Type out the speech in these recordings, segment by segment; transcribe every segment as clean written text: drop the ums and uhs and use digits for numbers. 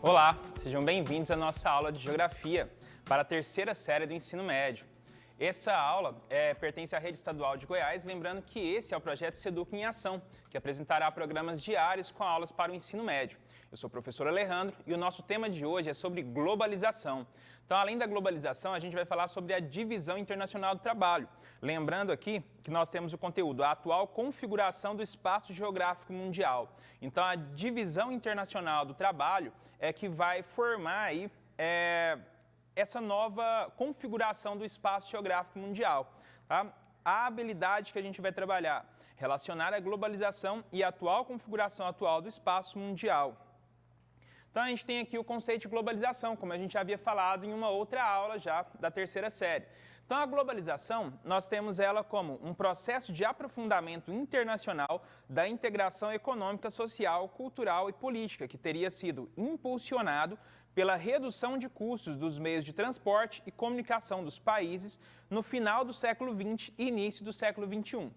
Olá, sejam bem-vindos à nossa aula de Geografia para a terceira série do ensino médio. Essa aula pertence à Rede Estadual de Goiás, lembrando que esse é o projeto Seduc em Ação, que apresentará programas diários com aulas para o ensino médio. Eu sou o professor Alejandro e o nosso tema de hoje é sobre globalização. Então, além da globalização, a gente vai falar sobre a divisão internacional do trabalho. Lembrando aqui que nós temos o conteúdo, a atual configuração do espaço geográfico mundial. Então, a divisão internacional do trabalho é que vai formar aí, essa nova configuração do espaço geográfico mundial. Tá? A habilidade que a gente vai trabalhar, relacionar a globalização e a atual configuração atual do espaço mundial. Então, a gente tem aqui o conceito de globalização, como a gente já havia falado em uma outra aula já da terceira série. Então, a globalização, nós temos ela como um processo de aprofundamento internacional da integração econômica, social, cultural e política, que teria sido impulsionado pela redução de custos dos meios de transporte e comunicação dos países no final do século XX e início do século XXI.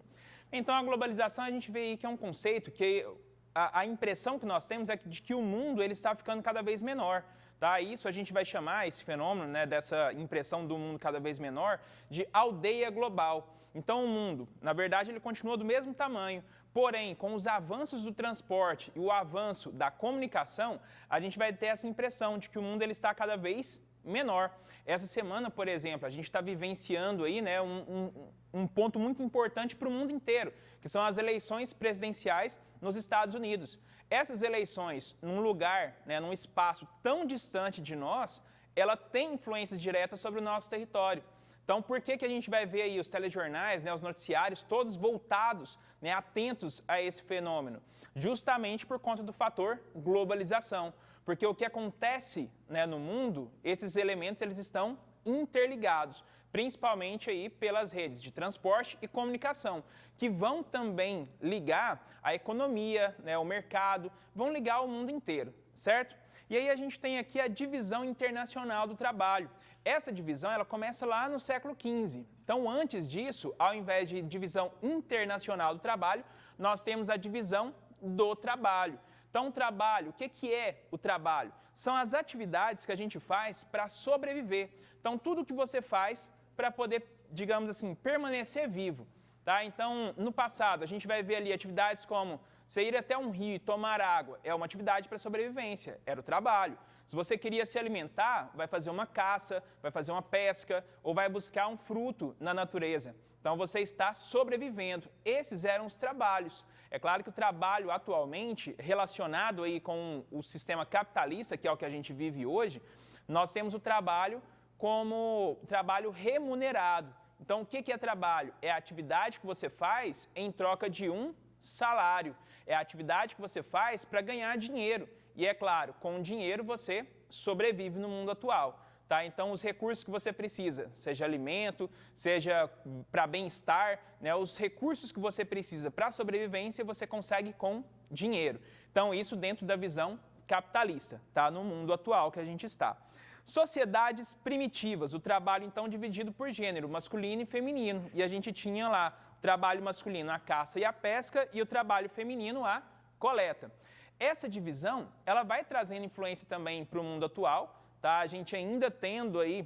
Então, a globalização, a gente vê aí que é um conceito que a impressão que nós temos é de que o mundo ele está ficando cada vez menor. Tá? Isso a gente vai chamar, esse fenômeno, né, dessa impressão do mundo cada vez menor, de aldeia global. Então, o mundo, na verdade, ele continua do mesmo tamanho, porém, com os avanços do transporte e o avanço da comunicação, a gente vai ter essa impressão de que o mundo ele está cada vez menor. Essa semana, por exemplo, a gente está vivenciando aí, né, um ponto muito importante para o mundo inteiro, que são as eleições presidenciais nos Estados Unidos. Essas eleições, num lugar, né, num espaço tão distante de nós, ela tem influências diretas sobre o nosso território. Então, por que a gente vai ver aí os telejornais, né, os noticiários, todos voltados, né, atentos a esse fenômeno? Justamente por conta do fator globalização. Porque o que acontece, né, no mundo, esses elementos eles estão interligados, principalmente aí pelas redes de transporte e comunicação, que vão também ligar a economia, né, o mercado, vão ligar o mundo inteiro, certo? E aí a gente tem aqui a divisão internacional do trabalho. Essa divisão ela começa lá no século XV. Então, antes disso, ao invés de divisão internacional do trabalho, nós temos a divisão do trabalho. Então, o trabalho, o que é o trabalho? São as atividades que a gente faz para sobreviver. Então, tudo que você faz para poder, digamos assim, permanecer vivo. Tá? Então, no passado, a gente vai ver ali atividades como você ir até um rio e tomar água. É uma atividade para sobrevivência, era o trabalho. Se você queria se alimentar, vai fazer uma caça, vai fazer uma pesca ou vai buscar um fruto na natureza. Então, você está sobrevivendo. Esses eram os trabalhos. É claro que o trabalho atualmente, relacionado aí com o sistema capitalista, que é o que a gente vive hoje, nós temos o trabalho como trabalho remunerado. Então, o que é trabalho? É a atividade que você faz em troca de um salário. É a atividade que você faz para ganhar dinheiro. E é claro, com o dinheiro você sobrevive no mundo atual. Tá? Então, os recursos que você precisa, seja alimento, seja para bem-estar, né? Os recursos que você precisa para sobrevivência, você consegue com dinheiro. Então, isso dentro da visão capitalista, tá? No mundo atual que a gente está. Sociedades primitivas, o trabalho, então, dividido por gênero, masculino e feminino. E a gente tinha lá o trabalho masculino, a caça e a pesca, e o trabalho feminino, a coleta. Essa divisão, ela vai trazendo influência também para o mundo atual, tá? A gente ainda tendo aí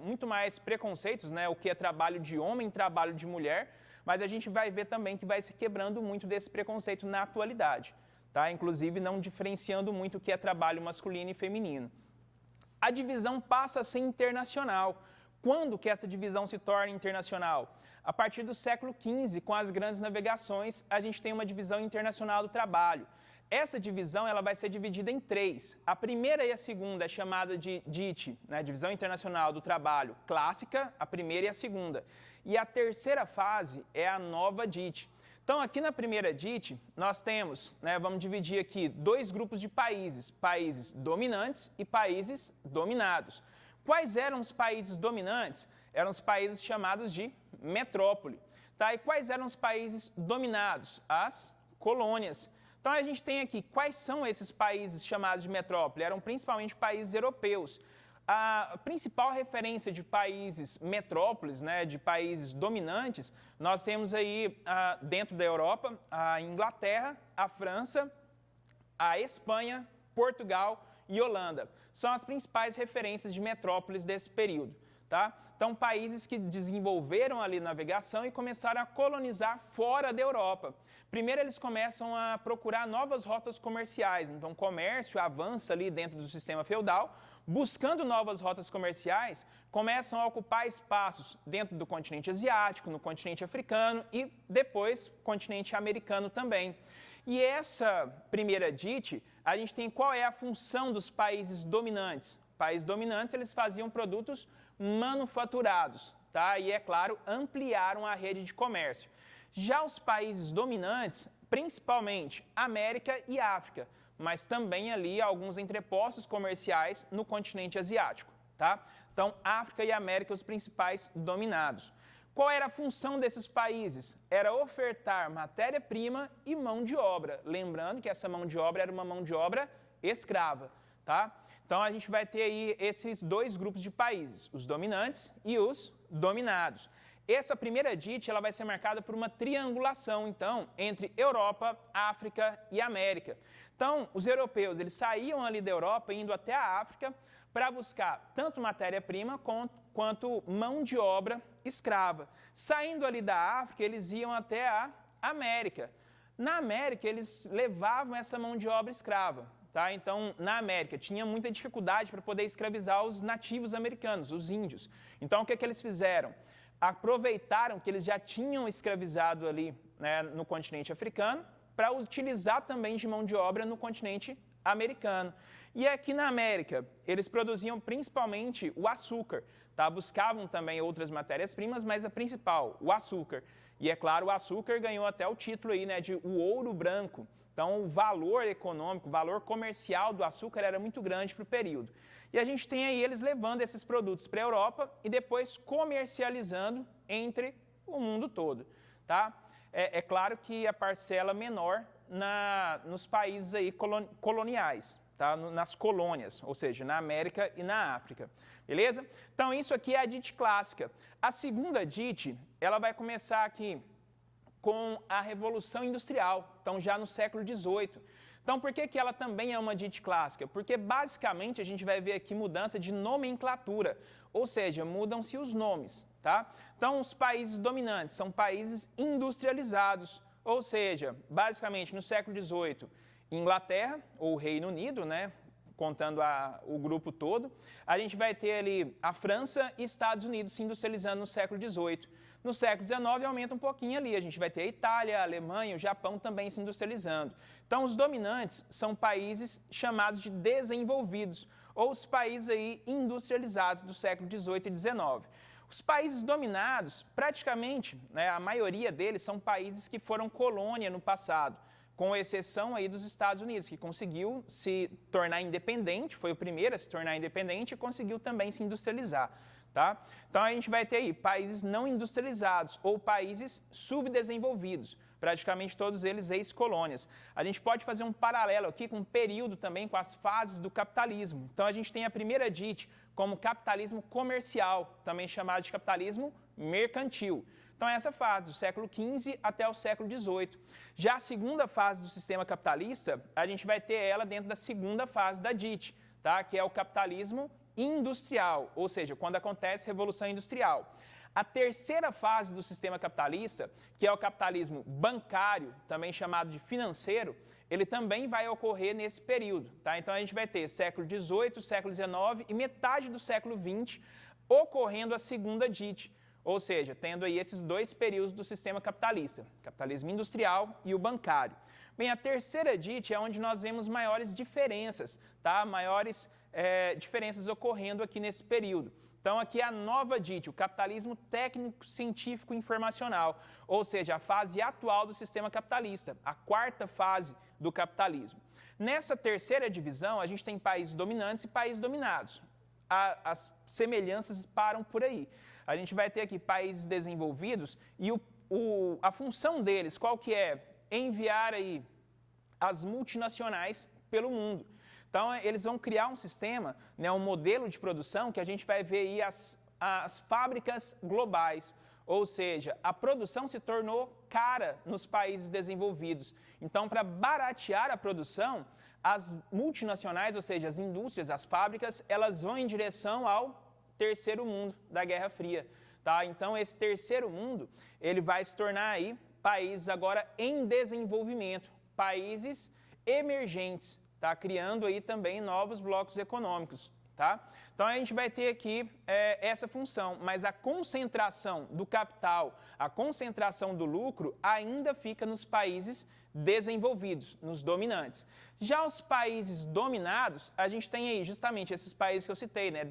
muito mais preconceitos, né? O que é trabalho de homem, trabalho de mulher, mas a gente vai ver também que vai se quebrando muito desse preconceito na atualidade, tá? Inclusive não diferenciando muito o que é trabalho masculino e feminino. A divisão passa a ser internacional. Quando que essa divisão se torna internacional? A partir do século XV, com as grandes navegações, a gente tem uma divisão internacional do trabalho. Essa divisão ela vai ser dividida em três. A primeira e a segunda é chamada de DIT, né, Divisão Internacional do Trabalho Clássica, a primeira e a segunda. E a terceira fase é a nova DIT. Então, aqui na primeira DIT, nós temos, né, vamos dividir aqui, dois grupos de países, países dominantes e países dominados. Quais eram os países dominantes? Eram os países chamados de metrópole. Tá? E quais eram os países dominados? As colônias. Então, a gente tem aqui, quais são esses países chamados de metrópole? Eram principalmente países europeus. A principal referência de países metrópoles, né, de países dominantes, nós temos aí, dentro da Europa, a Inglaterra, a França, a Espanha, Portugal e Holanda. São as principais referências de metrópoles desse período. Tá? Então, países que desenvolveram ali navegação e começaram a colonizar fora da Europa. Primeiro, eles começam a procurar novas rotas comerciais. Então, o comércio avança ali dentro do sistema feudal. Buscando novas rotas comerciais, começam a ocupar espaços dentro do continente asiático, no continente africano e depois continente americano também. E essa primeira DIT, a gente tem qual é a função dos países dominantes. Países dominantes, eles faziam produtos manufaturados, tá? E, é claro, ampliaram a rede de comércio. Já os países dominantes, principalmente América e África, mas também ali alguns entrepostos comerciais no continente asiático, tá? Então, África e América, os principais dominados. Qual era a função desses países? Era ofertar matéria-prima e mão de obra. Lembrando que essa mão de obra era uma mão de obra escrava, tá? Então, a gente vai ter aí esses dois grupos de países, os dominantes e os dominados. Essa primeira DIT ela vai ser marcada por uma triangulação, então, entre Europa, África e América. Então, os europeus eles saíam ali da Europa, indo até a África, para buscar tanto matéria-prima quanto mão de obra escrava. Saindo ali da África, eles iam até a América. Na América, eles levavam essa mão de obra escrava. Tá? Então, na América, tinha muita dificuldade para poder escravizar os nativos americanos, os índios. Então, o que eles fizeram? Aproveitaram que eles já tinham escravizado ali, né, no continente africano, para utilizar também de mão de obra no continente americano. E aqui na América, eles produziam principalmente o açúcar. Tá? Buscavam também outras matérias-primas, mas a principal, o açúcar. E, é claro, o açúcar ganhou até o título aí, né, de o ouro branco. Então, o valor econômico, o valor comercial do açúcar era muito grande para o período. E a gente tem aí eles levando esses produtos para a Europa e depois comercializando entre o mundo todo. Tá? É claro que a parcela menor nos países aí coloniais, tá? Nas colônias, ou seja, na América e na África. Beleza? Então, isso aqui é a DIT clássica. A segunda DIT, ela vai começar aqui com a Revolução Industrial, então já no século XVIII. Então, por que ela também é uma DIT clássica? Porque, basicamente, a gente vai ver aqui mudança de nomenclatura, ou seja, mudam-se os nomes, tá? Então, os países dominantes são países industrializados, ou seja, basicamente, no século XVIII, Inglaterra, ou Reino Unido, né? Contando o grupo todo, a gente vai ter ali a França e Estados Unidos se industrializando no século XVIII. No século XIX aumenta um pouquinho ali, a gente vai ter a Itália, a Alemanha, o Japão também se industrializando. Então, os dominantes são países chamados de desenvolvidos, ou os países aí industrializados do século XVIII e XIX. Os países dominados, praticamente, né, a maioria deles são países que foram colônia no passado, com exceção aí dos Estados Unidos, que conseguiu se tornar independente, foi o primeiro a se tornar independente e conseguiu também se industrializar. Tá? Então, a gente vai ter aí países não industrializados ou países subdesenvolvidos, praticamente todos eles ex-colônias. A gente pode fazer um paralelo aqui com um período também com as fases do capitalismo. Então, a gente tem a primeira DIT como capitalismo comercial, também chamado de capitalismo mercantil. Então, essa fase, do século XV até o século XVIII. Já a segunda fase do sistema capitalista, a gente vai ter ela dentro da segunda fase da DIT, tá? Que é o capitalismo industrial, ou seja, quando acontece a Revolução Industrial. A terceira fase do sistema capitalista, que é o capitalismo bancário, também chamado de financeiro, ele também vai ocorrer nesse período. Tá? Então, a gente vai ter século XVIII, século XIX e metade do século XX ocorrendo a segunda DIT, ou seja, tendo aí esses dois períodos do sistema capitalista, capitalismo industrial e o bancário. Bem, a terceira DIT é onde nós vemos maiores diferenças, tá? Maiores diferenças ocorrendo aqui nesse período. Então, aqui é a nova DIT, o capitalismo técnico, científico e informacional, ou seja, a fase atual do sistema capitalista, a quarta fase do capitalismo. Nessa terceira divisão, a gente tem países dominantes e países dominados. As semelhanças param por aí. A gente vai ter aqui países desenvolvidos e a função deles, qual que é? Enviar aí as multinacionais pelo mundo. Então, eles vão criar um sistema, né, um modelo de produção que a gente vai ver aí as fábricas globais. Ou seja, a produção se tornou cara nos países desenvolvidos. Então, para baratear a produção, as multinacionais, ou seja, as indústrias, as fábricas, elas vão em direção ao terceiro mundo da Guerra Fria. Tá? Então, esse terceiro mundo, ele vai se tornar aí países agora em desenvolvimento, países emergentes, tá? Criando aí também novos blocos econômicos. Tá? Então, a gente vai ter aqui essa função, mas a concentração do capital, a concentração do lucro ainda fica nos países desenvolvidos, nos dominantes. Já os países dominados, a gente tem aí justamente esses países que eu citei, né?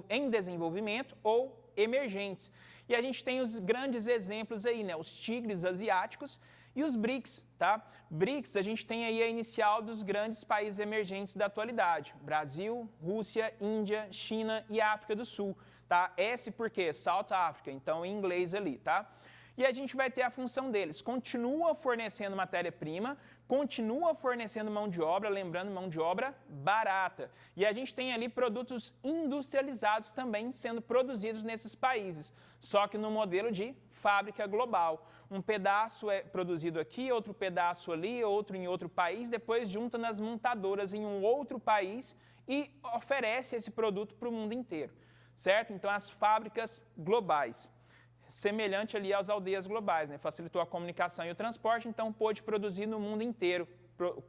Em desenvolvimento ou emergentes. E a gente tem os grandes exemplos aí, né? Os tigres asiáticos e os BRICS, tá? BRICS, a gente tem aí a inicial dos grandes países emergentes da atualidade. Brasil, Rússia, Índia, China e África do Sul, tá? S por quê? South Africa, então em inglês ali, tá? E a gente vai ter a função deles. Continua fornecendo matéria-prima, continua fornecendo mão de obra, lembrando, mão de obra barata. E a gente tem ali produtos industrializados também sendo produzidos nesses países, só que no modelo de fábrica global. Um pedaço é produzido aqui, outro pedaço ali, outro em outro país, depois junta nas montadoras em um outro país e oferece esse produto para o mundo inteiro, certo? Então, as fábricas globais, semelhante ali às aldeias globais, né? Facilitou a comunicação e o transporte, então pôde produzir no mundo inteiro,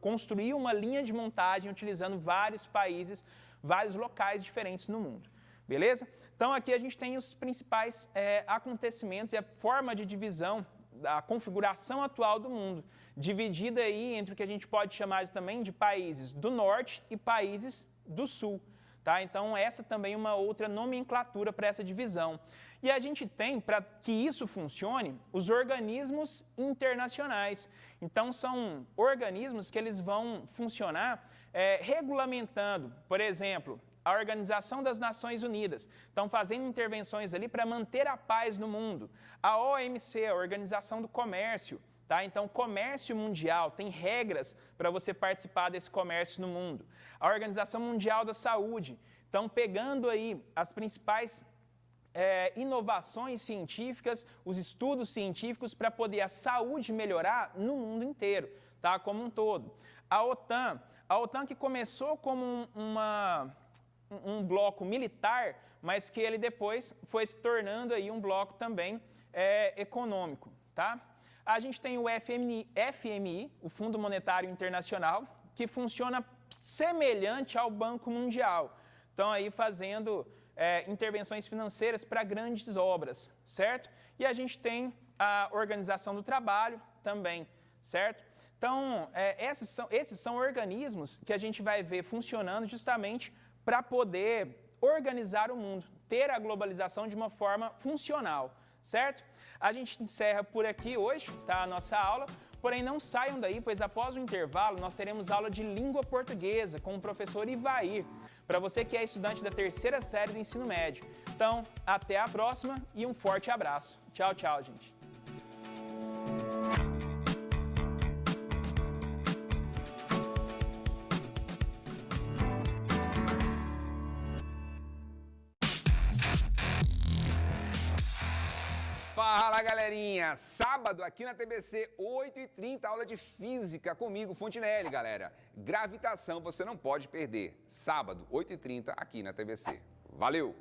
construir uma linha de montagem utilizando vários países, vários locais diferentes no mundo. Beleza? Então, aqui a gente tem os principais acontecimentos e a forma de divisão, a configuração atual do mundo, dividida aí entre o que a gente pode chamar também de países do norte e países do sul. Tá? Então, essa também é uma outra nomenclatura para essa divisão. E a gente tem, para que isso funcione, os organismos internacionais. Então, são organismos que eles vão funcionar regulamentando, por exemplo, a Organização das Nações Unidas. Estão fazendo intervenções ali para manter a paz no mundo. A OMC, a Organização do Comércio. Tá? Então, comércio mundial, tem regras para você participar desse comércio no mundo. A Organização Mundial da Saúde. Então, pegando aí as principais inovações científicas, os estudos científicos para poder a saúde melhorar no mundo inteiro, tá? Como um todo. A OTAN que começou como um bloco militar, mas que ele depois foi se tornando aí um bloco também econômico, tá? A gente tem o FMI, o Fundo Monetário Internacional, que funciona semelhante ao Banco Mundial. Então, aí fazendo intervenções financeiras para grandes obras, certo? E a gente tem a Organização do Trabalho também, certo? Então, esses são organismos que a gente vai ver funcionando justamente para poder organizar o mundo, ter a globalização de uma forma funcional, certo? A gente encerra por aqui hoje, tá? A nossa aula, porém não saiam daí, pois após o intervalo nós teremos aula de língua portuguesa com o professor Ivair, para você que é estudante da terceira série do ensino médio. Então, até a próxima e um forte abraço. Tchau, tchau, gente. Fala, galerinha! Sábado aqui na TBC, 8h30, aula de Física comigo, Fontinelli, galera. Gravitação você não pode perder. Sábado, 8h30, aqui na TBC. Valeu!